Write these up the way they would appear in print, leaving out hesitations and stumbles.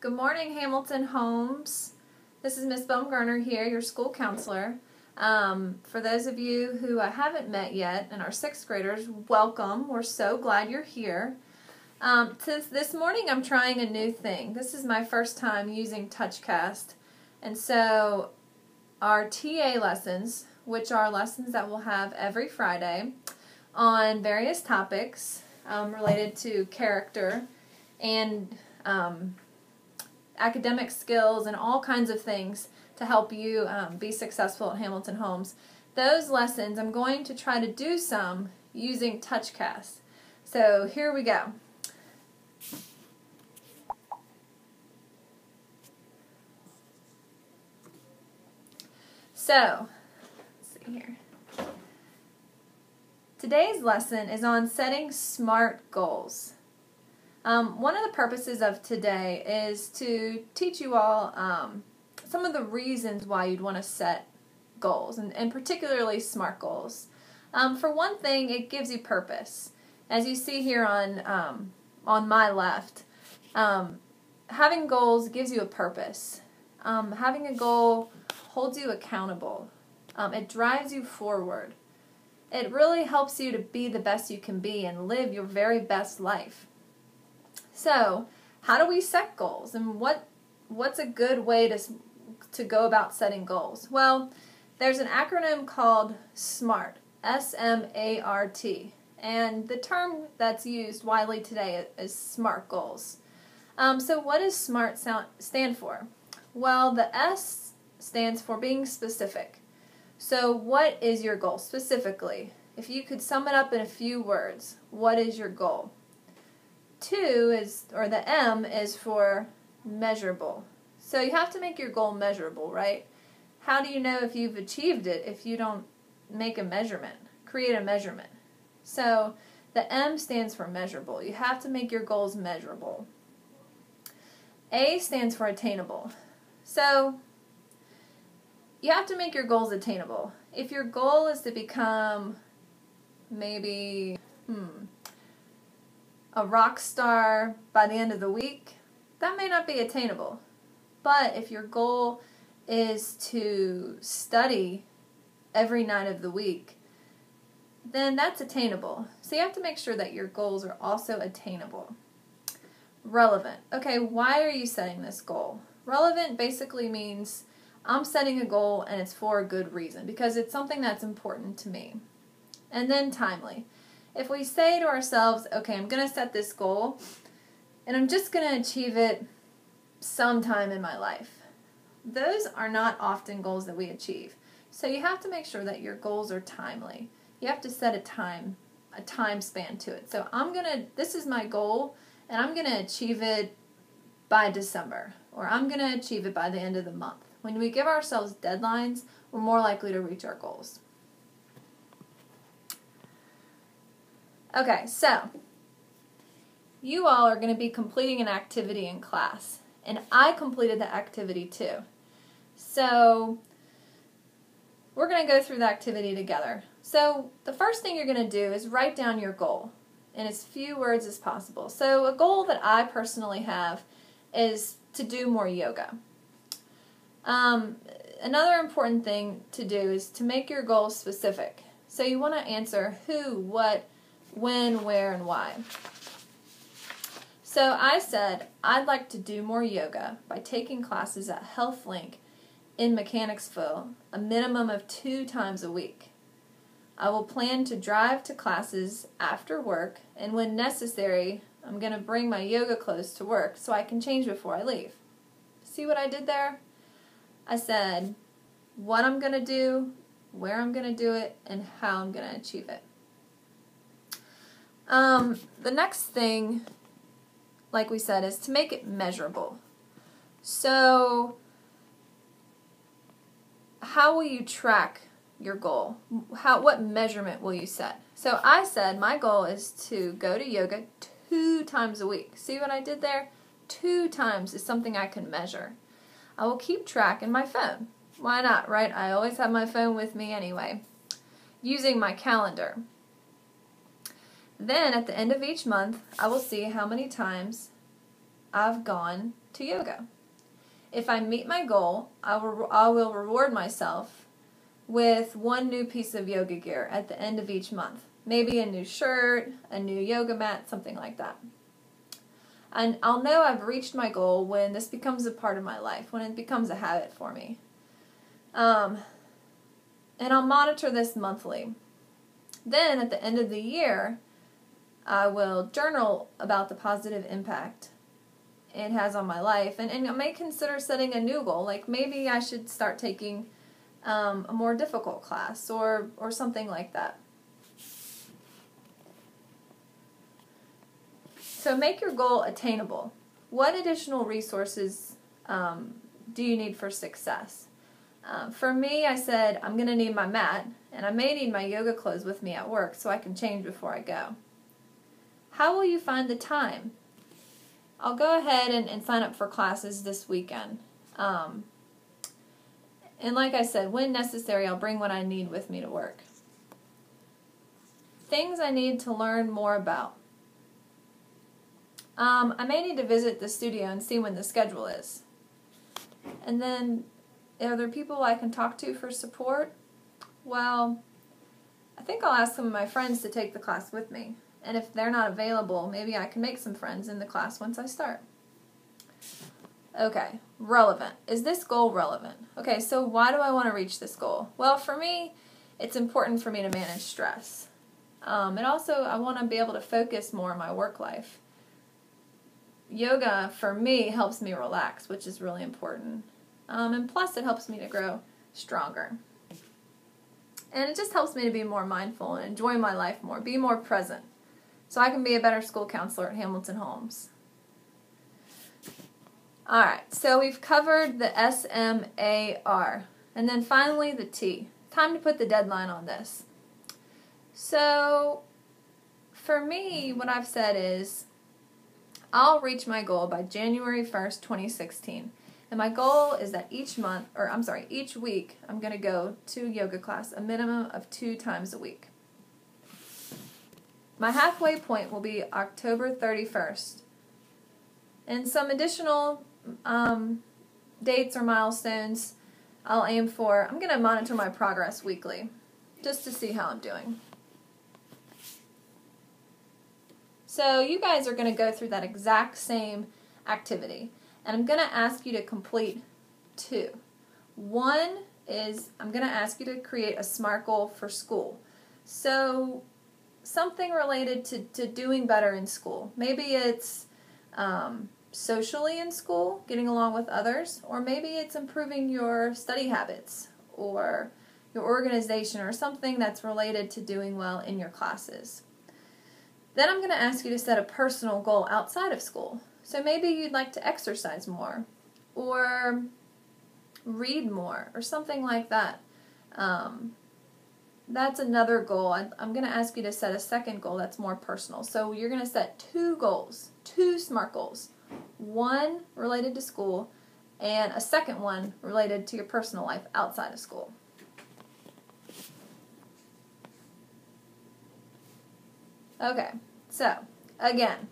Good morning, Hamilton Homes. This is Miss Baumgartner here, your school counselor. For those of you who I haven't met yet and are sixth graders, welcome. We're so glad you're here. This morning I'm trying a new thing. This is my first time using TouchCast. And so our TA lessons, which are lessons that we'll have every Friday on various topics related to character and academic skills and all kinds of things to help you be successful at Hamilton Homes. Those lessons, I'm going to try to do some using TouchCast. So here we go. So, let's see here. Today's lesson is on setting SMART goals. One of the purposes of today is to teach you all some of the reasons why you'd want to set goals, and particularly SMART goals. For one thing, it gives you purpose. As you see here on my left, having goals gives you a purpose. Having a goal holds you accountable. It drives you forward. It really helps you to be the best you can be and live your very best life. So, how do we set goals, and what's a good way to go about setting goals? Well, there's an acronym called SMART, S-M-A-R-T, and the term that's used widely today is SMART goals. So what does SMART stand for? Well, the S stands for being specific. So what is your goal specifically? If you could sum it up in a few words, what is your goal? The M is for measurable. So you have to make your goal measurable, right? How do you know if you've achieved it if you don't make a measurement, create a measurement? So the M stands for measurable. You have to make your goals measurable. A stands for attainable. So you have to make your goals attainable. If your goal is to become maybe a rock star by the end of the week, that may not be attainable. But if your goal is to study every night of the week, then that's attainable. So you have to make sure that your goals are also attainable. Relevant. Okay, why are you setting this goal? Relevant basically means I'm setting a goal and it's for a good reason, because it's something that's important to me. And then timely. If we say to ourselves, okay, I'm going to set this goal and I'm just going to achieve it sometime in my life, those are not often goals that we achieve. So you have to make sure that your goals are timely. You have to set a time span to it. So this is my goal and I'm going to achieve it by December, or I'm going to achieve it by the end of the month. When we give ourselves deadlines, we're more likely to reach our goals. Okay, so you all are going to be completing an activity in class, and I completed the activity too. So we're going to go through the activity together. So the first thing you're going to do is write down your goal in as few words as possible. So a goal that I personally have is to do more yoga. Another important thing to do is to make your goals specific. So you want to answer who, what, when, where, and why. So I said I'd like to do more yoga by taking classes at HealthLink in Mechanicsville a minimum of 2 times a week. I will plan to drive to classes after work, and when necessary, I'm going to bring my yoga clothes to work so I can change before I leave. See what I did there? I said what I'm going to do, where I'm going to do it, and how I'm going to achieve it. The next thing, like we said, is to make it measurable. So how will you track your goal? What measurement will you set? So I said my goal is to go to yoga 2 times a week. See what I did there? 2 times is something I can measure. I will keep track in my phone. Why not, right? I always have my phone with me anyway, using my calendar. Then at the end of each month, I will see how many times I've gone to yoga. If I meet my goal, I will reward myself with one new piece of yoga gear at the end of each month. Maybe a new shirt, a new yoga mat, something like that. And I'll know I've reached my goal when this becomes a part of my life, when it becomes a habit for me. And I'll monitor this monthly. Then at the end of the year, I will journal about the positive impact it has on my life. And I may consider setting a new goal, like maybe I should start taking a more difficult class or something like that. So make your goal attainable. What additional resources do you need for success? For me, I said I'm going to need my mat, and I may need my yoga clothes with me at work so I can change before I go. How will you find the time? I'll go ahead and sign up for classes this weekend. And like I said, when necessary, I'll bring what I need with me to work. Things I need to learn more about. I may need to visit the studio and see when the schedule is. And then, are there people I can talk to for support? Well, I think I'll ask some of my friends to take the class with me. And if they're not available, maybe I can make some friends in the class once I start. Okay, relevant. Is this goal relevant? Okay, so why do I want to reach this goal? Well, for me, it's important for me to manage stress. And also, I want to be able to focus more on my work life. Yoga, for me, helps me relax, which is really important. And plus, it helps me to grow stronger. And it just helps me to be more mindful and enjoy my life more, be more present, so I can be a better school counselor at Hamilton Holmes. Alright, so we've covered the SMAR. And then finally, the T. Time to put the deadline on this. So, for me, what I've said is, I'll reach my goal by January 1st, 2016. And my goal is that each week, I'm going to go to yoga class a minimum of 2 times a week. My halfway point will be October 31st. And some additional dates or milestones I'll aim for. I'm going to monitor my progress weekly, just to see how I'm doing. So you guys are going to go through that exact same activity. And I'm going to ask you to complete 2. One is I'm going to ask you to create a SMART goal for school. So something related to doing better in school. Maybe it's socially in school, getting along with others, or maybe it's improving your study habits or your organization or something that's related to doing well in your classes. Then I'm going to ask you to set a personal goal outside of school. So maybe you'd like to exercise more or read more or something like that. That's another goal. I'm going to ask you to set a second goal that's more personal. So you're going to set 2 goals, 2 SMART goals. One related to school and a second one related to your personal life outside of school. Okay, so again,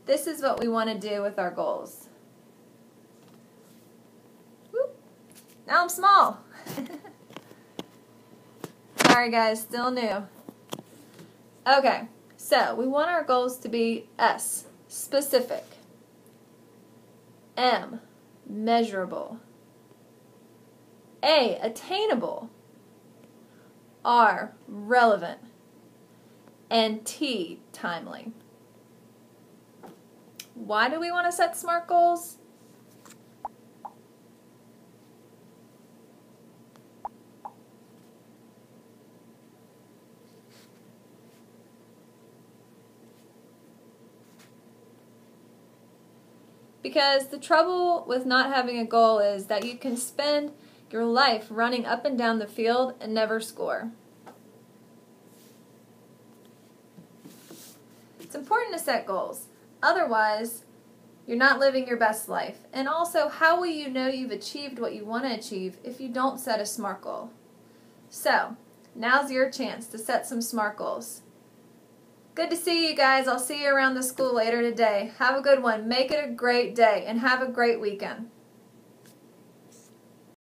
this is what we want to do with our goals. Whoop. Now I'm small. Sorry guys, still new. Okay, so we want our goals to be S, specific, M, measurable, A, attainable, R, relevant, and T, timely. Why do we want to set SMART goals? Because the trouble with not having a goal is that you can spend your life running up and down the field and never score. It's important to set goals. Otherwise, you're not living your best life. And also, how will you know you've achieved what you want to achieve if you don't set a SMART goal? So, now's your chance to set some SMART goals. Good to see you guys. I'll see you around the school later today. Have a good one. Make it a great day and have a great weekend.